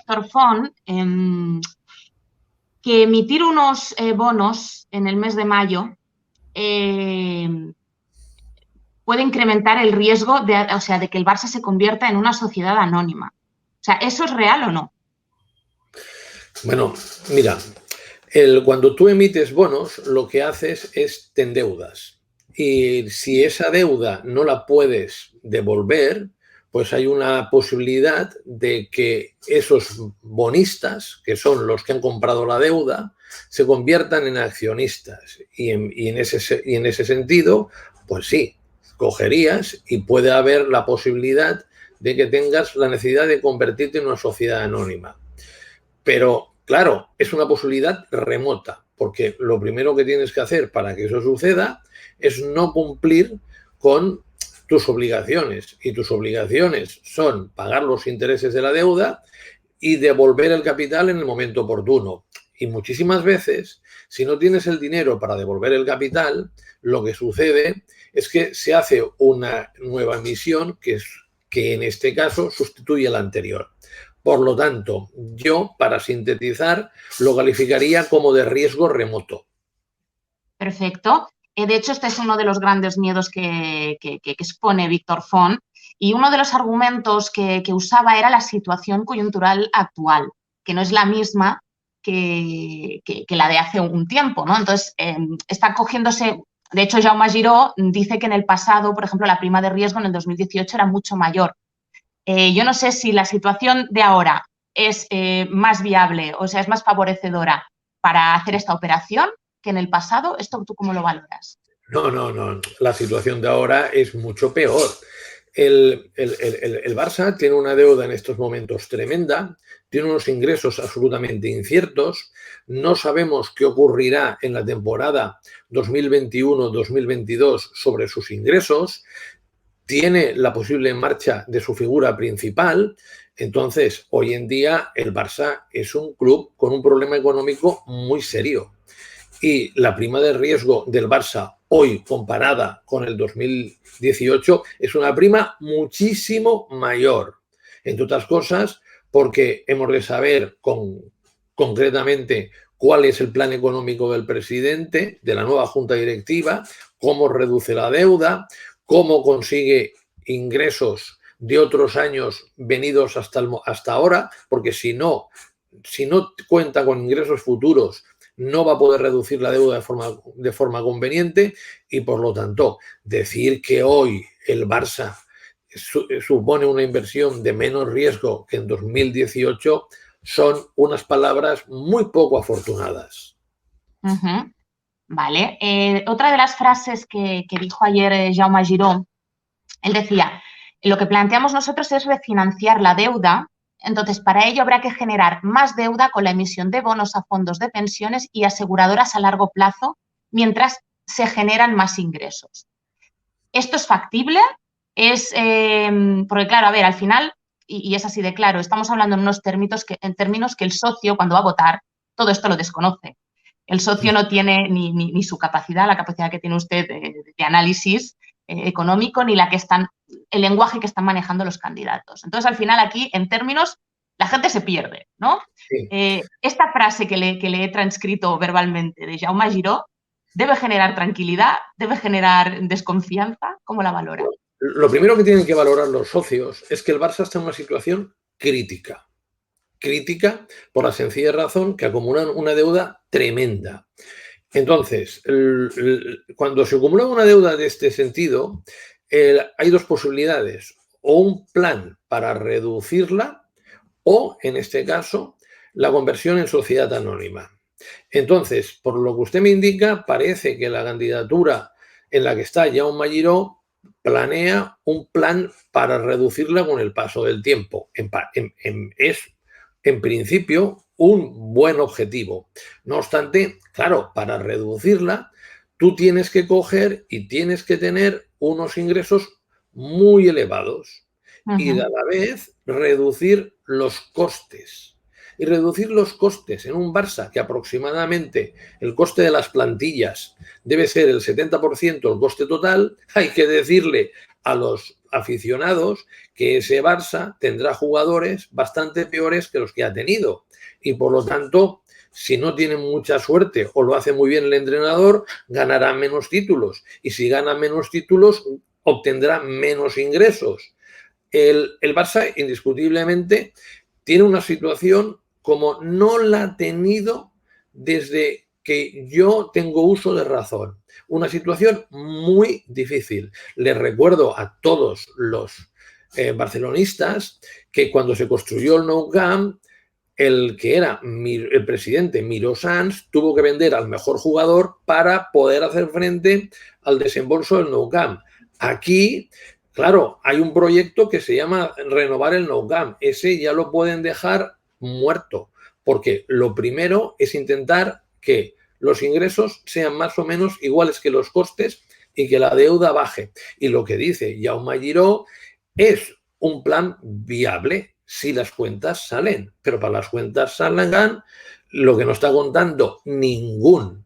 Víctor Font que emitir unos bonos en el mes de mayo puede incrementar el riesgo de que el Barça se convierta en una sociedad anónima. O sea, ¿eso es real o no? Bueno, mira, cuando tú emites bonos, lo que haces es te endeudas. Y si esa deuda no la puedes devolver, pues hay una posibilidad de que esos bonistas, que son los que han comprado la deuda, se conviertan en accionistas. Y en ese sentido, pues sí, cogerías y puede haber la posibilidad de que tengas la necesidad de convertirte en una sociedad anónima. Pero, claro, es una posibilidad remota, porque lo primero que tienes que hacer para que eso suceda es no cumplir con tus obligaciones. Y tus obligaciones son pagar los intereses de la deuda y devolver el capital en el momento oportuno. Y muchísimas veces, si no tienes el dinero para devolver el capital, lo que sucede es que se hace una nueva emisión que en este caso sustituye a la anterior. Por lo tanto, yo, para sintetizar, lo calificaría como de riesgo remoto. Perfecto. De hecho, este es uno de los grandes miedos que expone Víctor Font, y uno de los argumentos que usaba era la situación coyuntural actual, que no es la misma que la de hace un tiempo, ¿no? Entonces, está cogiéndose... De hecho, Jaume Giró dice que en el pasado, por ejemplo, la prima de riesgo en el 2018 era mucho mayor. Yo no sé si la situación de ahora es más viable, o sea, es más favorecedora para hacer esta operación que en el pasado. ¿Esto tú cómo lo valoras? No. La situación de ahora es mucho peor. El Barça tiene una deuda en estos momentos tremenda, tiene unos ingresos absolutamente inciertos, no sabemos qué ocurrirá en la temporada 2021-2022 sobre sus ingresos, tiene la posible marcha de su figura principal. Entonces, hoy en día el Barça es un club con un problema económico muy serio. Y la prima de riesgo del Barça hoy comparada con el 2018 es una prima muchísimo mayor. Entre otras cosas, porque hemos de saber concretamente cuál es el plan económico del presidente, de la nueva junta directiva, cómo reduce la deuda, cómo consigue ingresos de otros años venidos hasta ahora, porque si no cuenta con ingresos futuros, no va a poder reducir la deuda de forma conveniente, y por lo tanto decir que hoy el Barça supone una inversión de menos riesgo que en 2018 son unas palabras muy poco afortunadas. Vale. Otra de las frases que dijo ayer Jaume Giró, él decía: lo que planteamos nosotros es refinanciar la deuda. Entonces, para ello habrá que generar más deuda con la emisión de bonos a fondos de pensiones y aseguradoras a largo plazo, mientras se generan más ingresos. ¿Esto es factible? Porque, claro, a ver, al final, y es así de claro, estamos hablando en unos términos que el socio, cuando va a votar, todo esto lo desconoce. El socio no tiene ni su capacidad, la capacidad que tiene usted de análisis económico, ni el lenguaje que están manejando los candidatos. Entonces, al final, aquí, en términos, la gente se pierde, ¿no? Sí. Esta frase que le he transcrito verbalmente de Jaume Giró debe generar tranquilidad, debe generar desconfianza. ¿Cómo la valora? Lo primero que tienen que valorar los socios es que el Barça está en una situación crítica. Crítica por la sencilla razón que acumulan una deuda tremenda. Entonces, cuando se acumula una deuda de este sentido, hay dos posibilidades: o un plan para reducirla, o, en este caso, la conversión en sociedad anónima. Entonces, por lo que usted me indica, parece que la candidatura en la que está Jaume Giró planea un plan para reducirla con el paso del tiempo. Es, en principio, un buen objetivo. No obstante, claro, para reducirla, tú tienes que coger y tienes que tener unos ingresos muy elevados y a la vez reducir los costes. Y reducir los costes en un Barça que aproximadamente el coste de las plantillas debe ser el 70% del coste total, hay que decirle a aficionados que ese Barça tendrá jugadores bastante peores que los que ha tenido. Y por lo tanto, si no tienen mucha suerte o lo hace muy bien el entrenador, ganará menos títulos. Y si gana menos títulos, obtendrá menos ingresos. El Barça, indiscutiblemente, tiene una situación como no la ha tenido desde que yo tengo uso de razón. Una situación muy difícil. Les recuerdo a todos los barcelonistas que cuando se construyó el Nou Camp, el que era el presidente Miró Sans tuvo que vender al mejor jugador para poder hacer frente al desembolso del Nou Camp. Aquí, claro, hay un proyecto que se llama renovar el Nou Camp. Ese ya lo pueden dejar muerto, porque lo primero es intentar que los ingresos sean más o menos iguales que los costes y que la deuda baje. Y lo que dice Jaume Giró es un plan viable si las cuentas salen, pero para las cuentas salgan, lo que no está contando ningún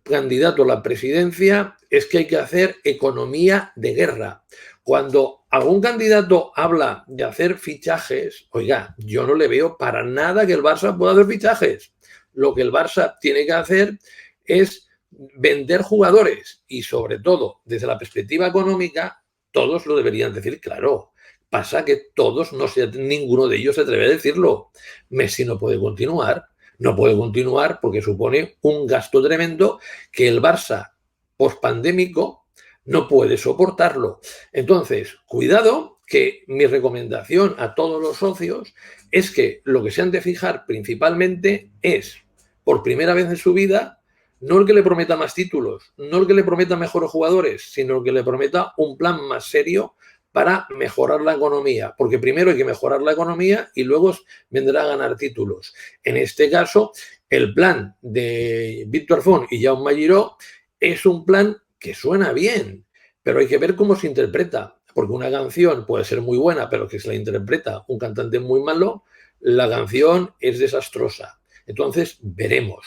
candidato a la presidencia es que hay que hacer economía de guerra. Cuando algún candidato habla de hacer fichajes, oiga, yo no le veo para nada que el Barça pueda hacer fichajes. Lo que el Barça tiene que hacer es vender jugadores y, sobre todo, desde la perspectiva económica, todos lo deberían decir claro. Pasa que todos, ninguno de ellos se atreve a decirlo. Messi no puede continuar. No puede continuar porque supone un gasto tremendo que el Barça pospandémico no puede soportarlo. Entonces, cuidado, que mi recomendación a todos los socios es que lo que se han de fijar principalmente es, por primera vez en su vida, no el que le prometa más títulos, no el que le prometa mejores jugadores, sino el que le prometa un plan más serio para mejorar la economía, porque primero hay que mejorar la economía y luego vendrá a ganar títulos. En este caso, el plan de Víctor Font y Jaume Giró es un plan que suena bien, pero hay que ver cómo se interpreta, porque una canción puede ser muy buena, pero que se la interpreta un cantante muy malo, la canción es desastrosa. Entonces, veremos.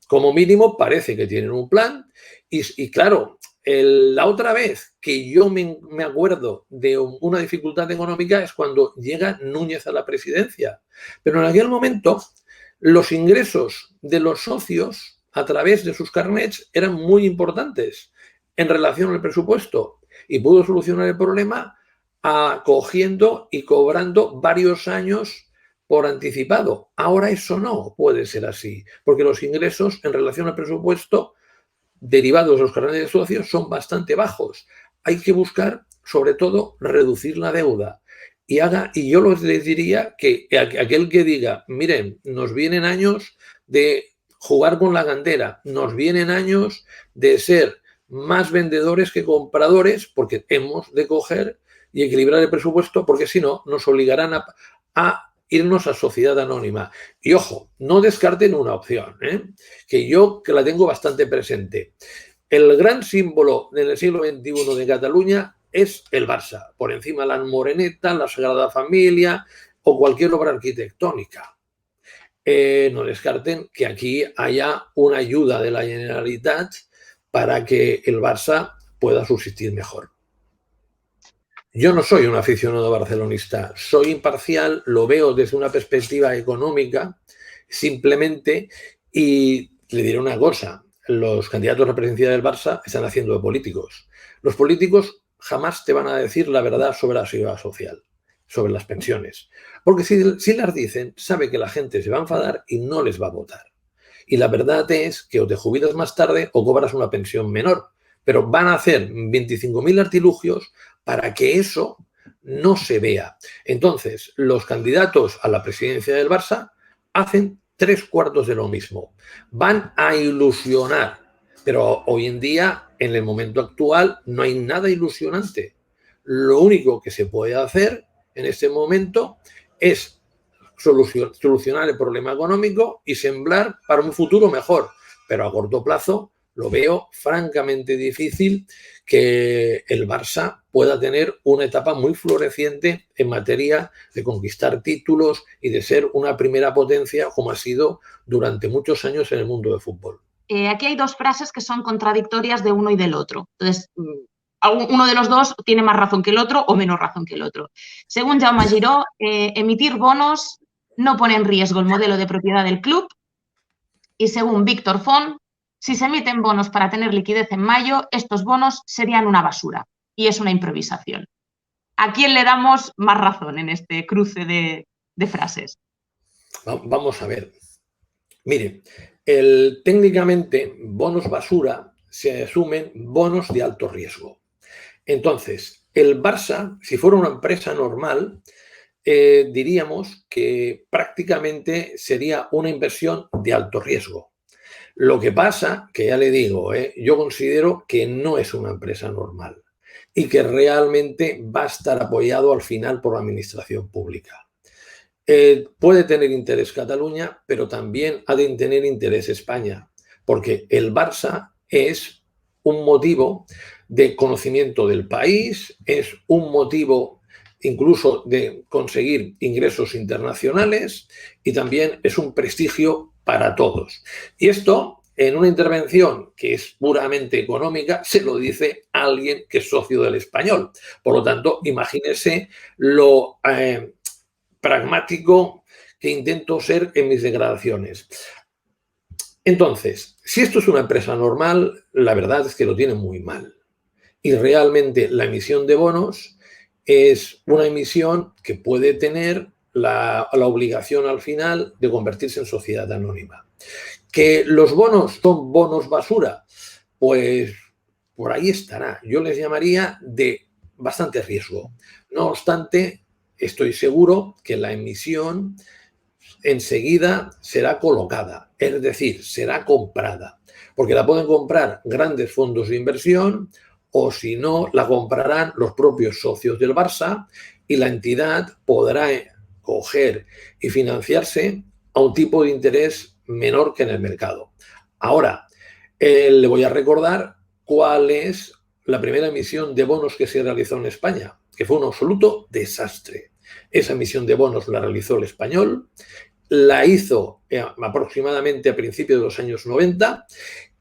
Como mínimo, parece que tienen un plan y claro, la otra vez que yo me acuerdo de una dificultad económica es cuando llega Núñez a la presidencia. Pero en aquel momento los ingresos de los socios a través de sus carnets eran muy importantes en relación al presupuesto y pudo solucionar el problema acogiendo y cobrando varios años por anticipado. Ahora eso no puede ser así, porque los ingresos en relación al presupuesto derivados de los carnets de socios son bastante bajos. Hay que buscar, sobre todo, reducir la deuda. Y yo les diría que aquel que diga, miren, nos vienen años de jugar con la cantera, nos vienen años de ser más vendedores que compradores, porque hemos de coger y equilibrar el presupuesto, porque si no, nos obligarán a irnos a sociedad anónima. Y ojo, no descarten una opción, que yo que la tengo bastante presente. El gran símbolo del siglo XXI de Cataluña es el Barça, por encima de la Moreneta, la Sagrada Familia o cualquier obra arquitectónica. No descarten que aquí haya una ayuda de la Generalitat para que el Barça pueda subsistir mejor. Yo no soy un aficionado barcelonista, soy imparcial, lo veo desde una perspectiva económica simplemente y le diré una cosa, los candidatos a la presidencia del Barça están haciendo de políticos. Los políticos jamás te van a decir la verdad sobre la seguridad social, sobre las pensiones, porque si las dicen, sabe que la gente se va a enfadar y no les va a votar. Y la verdad es que o te jubilas más tarde o cobras una pensión menor, pero van a hacer 25.000 artilugios para que eso no se vea. Entonces, los candidatos a la presidencia del Barça hacen 3/4 de lo mismo. Van a ilusionar, pero hoy en día, en el momento actual, no hay nada ilusionante. Lo único que se puede hacer en este momento es solucionar el problema económico y sembrar para un futuro mejor, pero a corto plazo lo veo francamente difícil que el Barça pueda tener una etapa muy floreciente en materia de conquistar títulos y de ser una primera potencia como ha sido durante muchos años en el mundo del fútbol. Aquí hay dos frases que son contradictorias de uno y del otro. Entonces, uno de los dos tiene más razón que el otro o menos razón que el otro. Según Jaume Giró, emitir bonos no pone en riesgo el modelo de propiedad del club y según Víctor Font, si se emiten bonos para tener liquidez en mayo, estos bonos serían una basura y es una improvisación. ¿A quién le damos más razón en este cruce de frases? Vamos a ver. Mire, técnicamente bonos basura se asumen bonos de alto riesgo. Entonces, el Barça, si fuera una empresa normal, diríamos que prácticamente sería una inversión de alto riesgo. Lo que pasa, que ya le digo, yo considero que no es una empresa normal y que realmente va a estar apoyado al final por la administración pública. Puede tener interés Cataluña, pero también ha de tener interés España, porque el Barça es un motivo de conocimiento del país, es un motivo incluso de conseguir ingresos internacionales y también es un prestigio para todos. Y esto, en una intervención que es puramente económica, se lo dice alguien que es socio del Español. Por lo tanto, imagínese lo pragmático que intento ser en mis declaraciones. Entonces, si esto es una empresa normal, la verdad es que lo tiene muy mal. Y realmente la emisión de bonos es una emisión que puede tener la obligación al final de convertirse en sociedad anónima. ¿Que los bonos son bonos basura? Pues por ahí estará. Yo les llamaría de bastante riesgo. No obstante, estoy seguro que la emisión enseguida será colocada, es decir, será comprada, porque la pueden comprar grandes fondos de inversión o si no, la comprarán los propios socios del Barça y la entidad podrá coger y financiarse a un tipo de interés menor que en el mercado. Ahora, le voy a recordar cuál es la primera emisión de bonos que se realizó en España, que fue un absoluto desastre. Esa emisión de bonos la realizó el Español, la hizo aproximadamente a principios de los años 90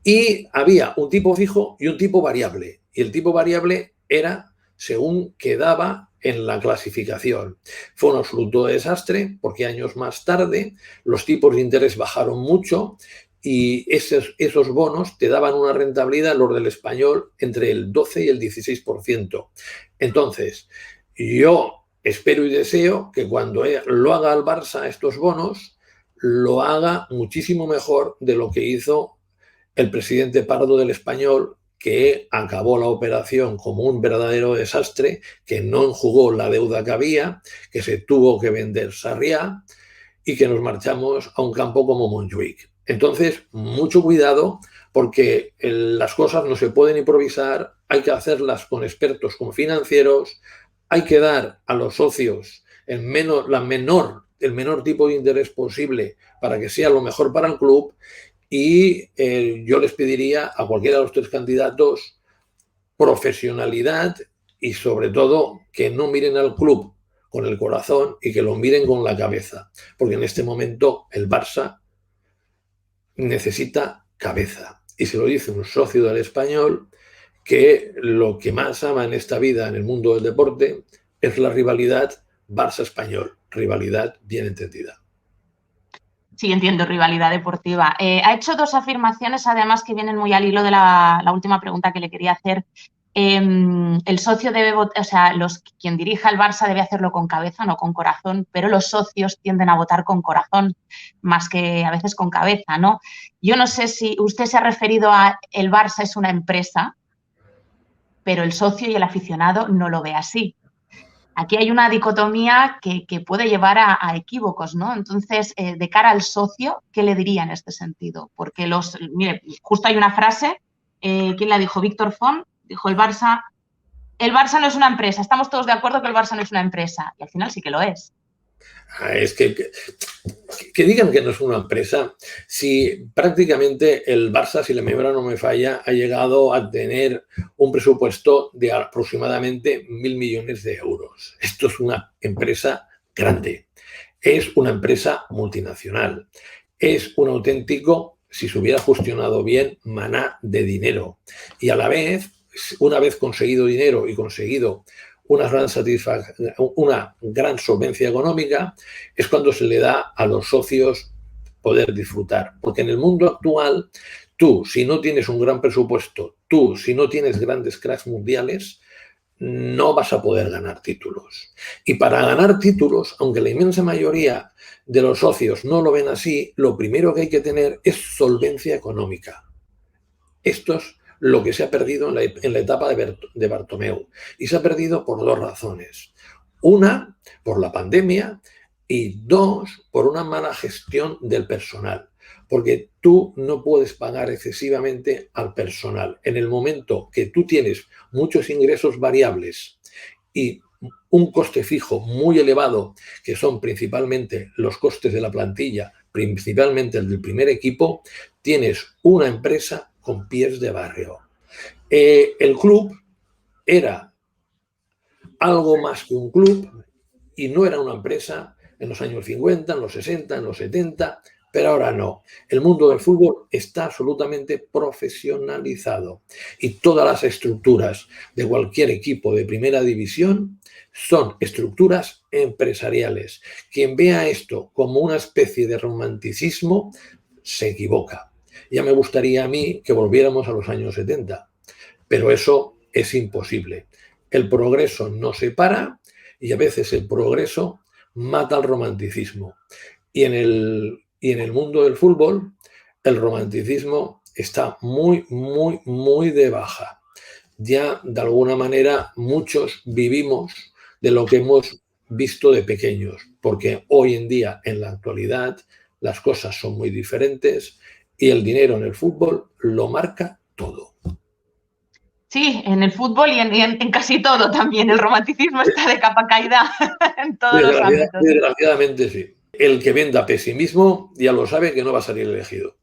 y había un tipo fijo y un tipo variable. Y el tipo variable era según quedaba en la clasificación. Fue un absoluto desastre porque años más tarde los tipos de interés bajaron mucho y esos bonos te daban una rentabilidad, los del Español, entre el 12 y el 16%. Entonces, yo espero y deseo que cuando lo haga el Barça estos bonos, lo haga muchísimo mejor de lo que hizo el presidente Pardo del Español, que acabó la operación como un verdadero desastre, que no enjugó la deuda que había, que se tuvo que vender Sarriá y que nos marchamos a un campo como Montjuic. Entonces, mucho cuidado porque las cosas no se pueden improvisar, hay que hacerlas con expertos como financieros, hay que dar a los socios el menor tipo de interés posible para que sea lo mejor para el club y yo les pediría a cualquiera de los tres candidatos profesionalidad y sobre todo que no miren al club con el corazón y que lo miren con la cabeza, porque en este momento el Barça necesita cabeza y se lo dice un socio del Español que lo que más ama en esta vida, en el mundo del deporte, es la rivalidad Barça-Español, rivalidad bien entendida. Sí, entiendo, rivalidad deportiva. Ha hecho dos afirmaciones, además, que vienen muy al hilo de la última pregunta que le quería hacer. El socio debe votar, o sea, quien dirija el Barça debe hacerlo con cabeza, no con corazón, pero los socios tienden a votar con corazón, más que a veces con cabeza, ¿no? Yo no sé si usted se ha referido a el Barça es una empresa, pero el socio y el aficionado no lo ve así. Aquí hay una dicotomía que puede llevar a equívocos, ¿no? Entonces, de cara al socio, ¿qué le diría en este sentido? Porque mire, justo hay una frase, ¿quién la dijo? Víctor Font, dijo el Barça no es una empresa, estamos todos de acuerdo que el Barça no es una empresa, y al final sí que lo es. Es que digan que no es una empresa, si prácticamente el Barça, si la memoria no me falla, ha llegado a tener un presupuesto de aproximadamente 1.000 millones de euros. Esto es una empresa grande, es una empresa multinacional, es un auténtico, si se hubiera gestionado bien, maná de dinero. Y a la vez una vez conseguido dinero y conseguido una gran solvencia económica, es cuando se le da a los socios poder disfrutar. Porque en el mundo actual, tú, si no tienes un gran presupuesto, tú, si no tienes grandes cracks mundiales, no vas a poder ganar títulos. Y para ganar títulos, aunque la inmensa mayoría de los socios no lo ven así, lo primero que hay que tener es solvencia económica. Esto es lo que se ha perdido en la etapa de Bartomeu. Y se ha perdido por dos razones. Una, por la pandemia, y dos, por una mala gestión del personal. Porque tú no puedes pagar excesivamente al personal. En el momento que tú tienes muchos ingresos variables y un coste fijo muy elevado, que son principalmente los costes de la plantilla, principalmente el del primer equipo, tienes una empresa con pies de barrio. El club era algo más que un club y no era una empresa en los años 50, en los 60, en los 70, pero ahora no. El mundo del fútbol está absolutamente profesionalizado y todas las estructuras de cualquier equipo de primera división son estructuras empresariales. Quien vea esto como una especie de romanticismo se equivoca. Ya me gustaría a mí que volviéramos a los años 70, pero eso es imposible. El progreso no se para y a veces el progreso mata al romanticismo. Y en el mundo del fútbol, el romanticismo está muy, muy, muy de baja. Ya, de alguna manera, muchos vivimos de lo que hemos visto de pequeños, porque hoy en día, en la actualidad, las cosas son muy diferentes y el dinero en el fútbol lo marca todo. Sí, en el fútbol y en casi todo también. El romanticismo está de capa caída en todos los ámbitos. Desgraciadamente sí. El que venda pesimismo ya lo sabe que no va a salir elegido.